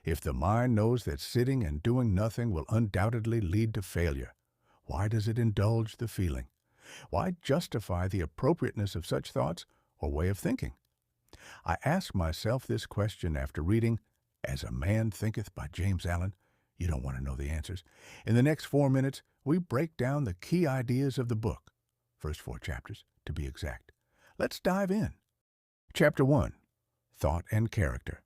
If the mind knows that sitting and doing nothing will undoubtedly lead to failure, why does it indulge the feeling? Why justify the appropriateness of such thoughts or way of thinking? I ask myself this question after reading As a Man Thinketh by James Allen. You don't want to know the answers. In the next 4 minutes, we break down the key ideas of the book. First 4 chapters, to be exact. Let's dive in. Chapter 1. Thought and Character.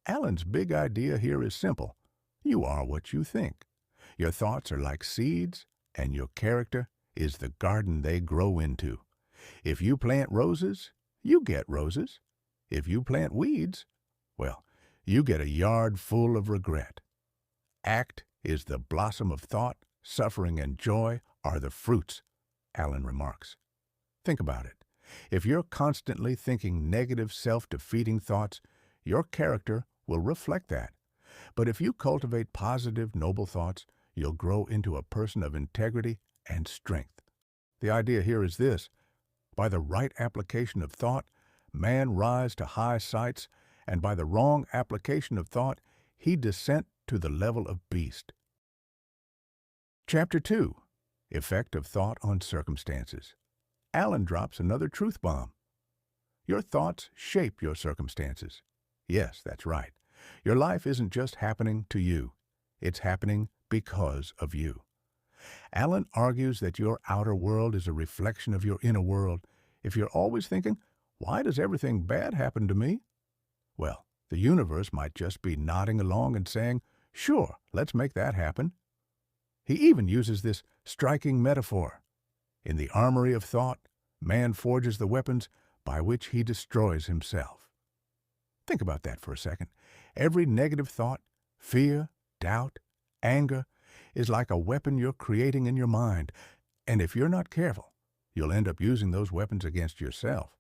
Allen's big idea here is simple. You are what you think. Your thoughts are like seeds, and your character is the garden they grow into. If you plant roses, you get roses. If you plant weeds, well, you get a yard full of regret. Act is the blossom of thought, suffering and joy are the fruits, Allen remarks. Think about it. If you're constantly thinking negative, self-defeating thoughts, your character will reflect that. But if you cultivate positive, noble thoughts, you'll grow into a person of integrity and strength. The idea here is this. By the right application of thought, man rise to high heights, and by the wrong application of thought, he descent to the level of beast. Chapter 2. Effect of Thought on Circumstances. Allen drops another truth bomb. Your thoughts shape your circumstances. Yes, that's right. Your life isn't just happening to you. It's happening because of you. Allen argues that your outer world is a reflection of your inner world. If you're always thinking, why does everything bad happen to me? Well, the universe might just be nodding along and saying, sure, let's make that happen. He even uses this striking metaphor. In the armory of thought, man forges the weapons by which he destroys himself. Think about that for a second. Every negative thought, fear, doubt, anger, is like a weapon you're creating in your mind, and if you're not careful, you'll end up using those weapons against yourself.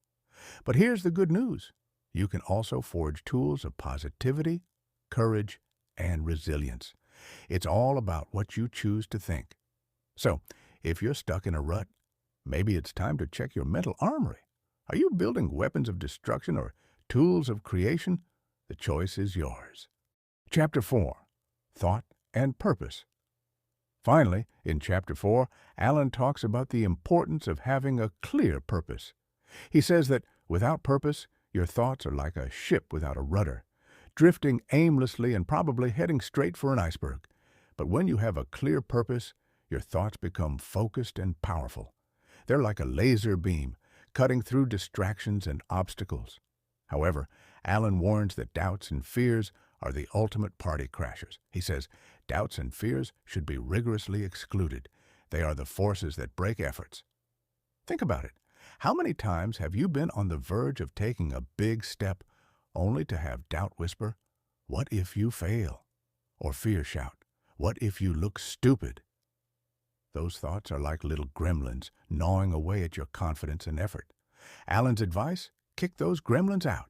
But here's the good news. You can also forge tools of positivity, courage, and resilience. It's all about what you choose to think. So, if you're stuck in a rut, maybe it's time to check your mental armory. Are you building weapons of destruction or tools of creation? The choice is yours. Chapter 4. Thought and Purpose. Finally, in Chapter 4, Allen talks about the importance of having a clear purpose. He says that without purpose, your thoughts are like a ship without a rudder, drifting aimlessly and probably heading straight for an iceberg. But when you have a clear purpose, your thoughts become focused and powerful. They're like a laser beam, cutting through distractions and obstacles. However, Allen warns that doubts and fears are the ultimate party crashers. He says, doubts and fears should be rigorously excluded. They are the forces that break efforts. Think about it. How many times have you been on the verge of taking a big step only to have doubt whisper, what if you fail? Or fear shout, what if you look stupid? Those thoughts are like little gremlins gnawing away at your confidence and effort. Allen's advice? Kick those gremlins out.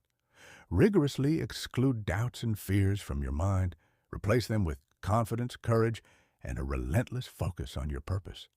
Rigorously exclude doubts and fears from your mind. Replace them with confidence, courage, and a relentless focus on your purpose.